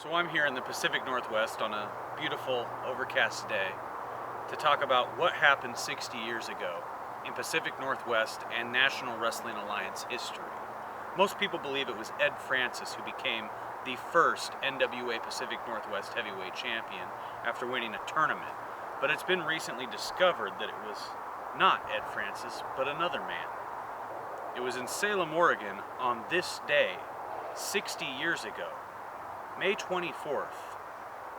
So I'm here in the Pacific Northwest on a beautiful, overcast day to talk about what happened 60 years ago in Pacific Northwest and National Wrestling Alliance history. Most people believe it was Ed Francis who became the first NWA Pacific Northwest heavyweight champion after winning a tournament, but it's been recently discovered that it was not Ed Francis, but another man. It was in Salem, Oregon on this day, 60 years ago, May 24th,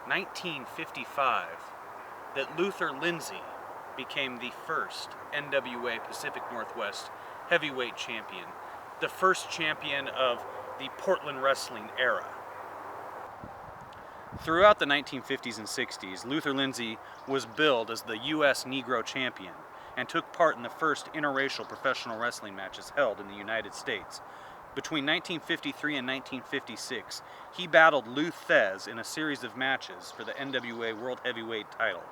1955, that Luther Lindsay became the first NWA Pacific Northwest heavyweight champion, the first champion of the Portland wrestling era. Throughout the 1950s and 60s, Luther Lindsay was billed as the U.S. Negro champion and took part in the first interracial professional wrestling matches held in the United States. Between 1953 and 1956, he battled Lou Thez in a series of matches for the NWA World Heavyweight title.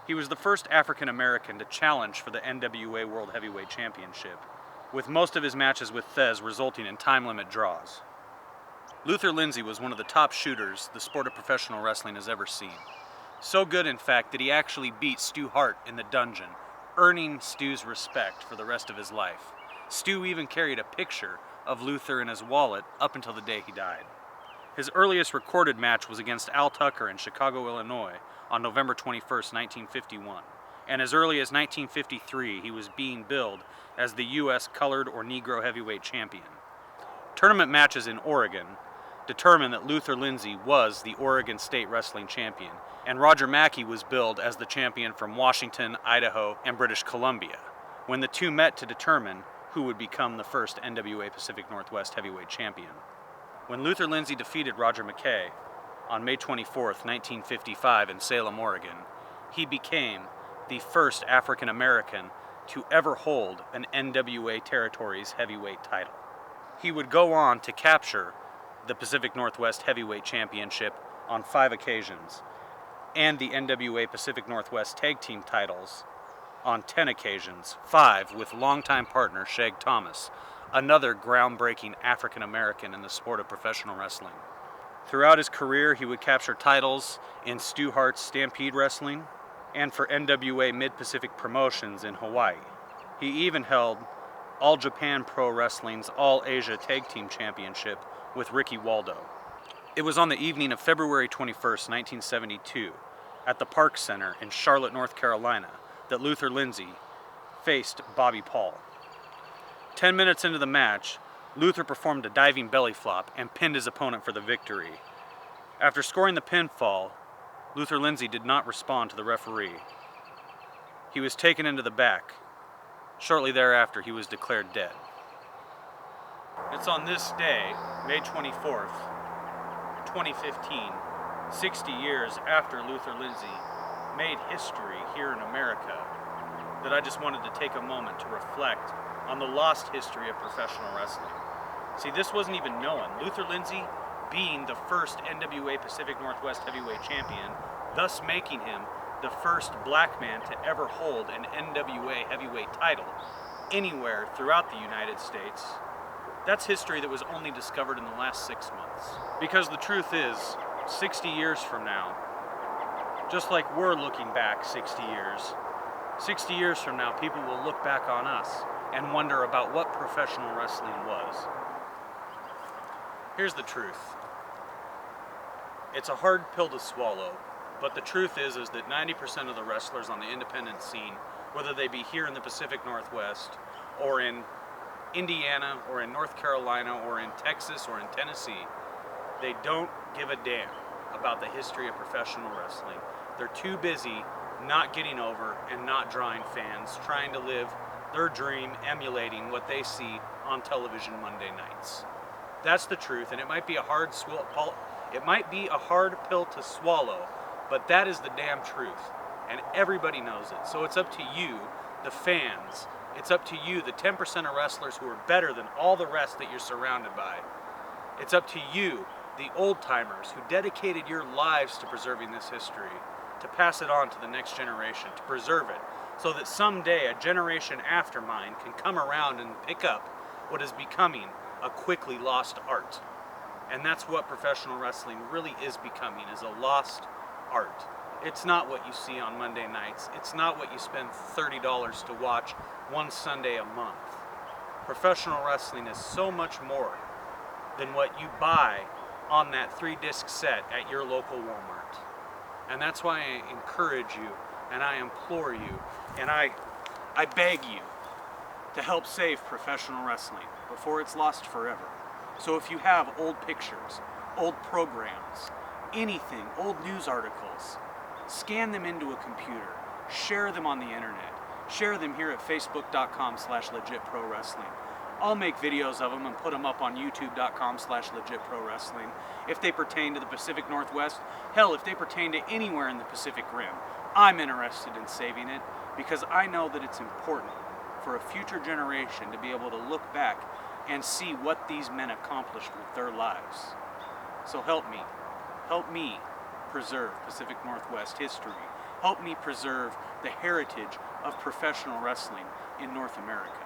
He was the first African American to challenge for the NWA World Heavyweight Championship, with most of his matches with Thez resulting in time limit draws. Luther Lindsay was one of the top shooters the sport of professional wrestling has ever seen. So good, in fact, that he actually beat Stu Hart in the dungeon, earning Stu's respect for the rest of his life. Stu even carried a picture of Luther in his wallet up until the day he died. His earliest recorded match was against Al Tucker in Chicago, Illinois on November 21st, 1951. And as early as 1953, he was being billed as the U.S. Colored or Negro Heavyweight Champion. Tournament matches in Oregon determined that Luther Lindsay was the Oregon State Wrestling Champion, and Roger Mackey was billed as the champion from Washington, Idaho, and British Columbia, when the two met to determine who would become the first NWA Pacific Northwest Heavyweight Champion. When Luther Lindsay defeated Roger Mackey on May 24th, 1955 in Salem, Oregon, he became the first African American to ever hold an NWA Territories heavyweight title. He would go on to capture the Pacific Northwest Heavyweight Championship on 5 occasions, and the NWA Pacific Northwest Tag Team titles on 10 occasions, 5 with longtime partner Shag Thomas, another groundbreaking African American in the sport of professional wrestling. Throughout his career, he would capture titles in Stu Hart's Stampede Wrestling and for NWA Mid-Pacific Promotions in Hawaii. He even held All Japan Pro Wrestling's All Asia Tag Team Championship with Ricky Waldo. It was on the evening of February 21st, 1972, at the Park Center in Charlotte, North Carolina, that Luther Lindsay faced Bobby Paul. 10 minutes into the match, Luther performed a diving belly flop and pinned his opponent for the victory. After scoring the pinfall, Luther Lindsay did not respond to the referee. He was taken into the back. Shortly thereafter, he was declared dead. It's on this day, May 24th, 2015, 60 years after Luther Lindsay made history here in America, that I just wanted to take a moment to reflect on the lost history of professional wrestling. See, this wasn't even known. Luther Lindsay being the first NWA Pacific Northwest Heavyweight Champion, thus making him the first black man to ever hold an NWA Heavyweight title anywhere throughout the United States. That's history that was only discovered in the last 6 months. Because the truth is, 60 years from now, just like we're looking back 60 years from now, people will look back on us and wonder about what professional wrestling was. Here's the truth. It's a hard pill to swallow, but the truth is that 90% of the wrestlers on the independent scene, whether they be here in the Pacific Northwest, or in Indiana, or in North Carolina, or in Texas, or in Tennessee, they don't give a damn about the history of professional wrestling. They're too busy not getting over and not drawing fans, trying to live their dream, emulating what they see on television Monday nights. That's the truth, and it might be a hard pill to swallow, but that is the damn truth, and everybody knows it. So it's up to you, the fans. It's up to you, the 10% of wrestlers who are better than all the rest that you're surrounded by. It's up to you, the old-timers who dedicated your lives to preserving this history, to pass it on to the next generation, to preserve it, so that someday a generation after mine can come around and pick up what is becoming a quickly lost art. And that's what professional wrestling really is becoming, is a lost art. It's not what you see on Monday nights. It's not what you spend $30 to watch one Sunday a month. Professional wrestling is so much more than what you buy on that 3-disc set at your local Walmart. And that's why I encourage you, and I implore you, and I beg you to help save professional wrestling before it's lost forever. So if you have old pictures, old programs, anything, old news articles, scan them into a computer, share them on the internet, share them here at facebook.com/legitprowrestling. I'll make videos of them and put them up on youtube.com/legitprowrestling. If they pertain to the Pacific Northwest, hell, if they pertain to anywhere in the Pacific Rim, I'm interested in saving it because I know that it's important for a future generation to be able to look back and see what these men accomplished with their lives. So help me preserve Pacific Northwest history. Help me preserve the heritage of professional wrestling in North America.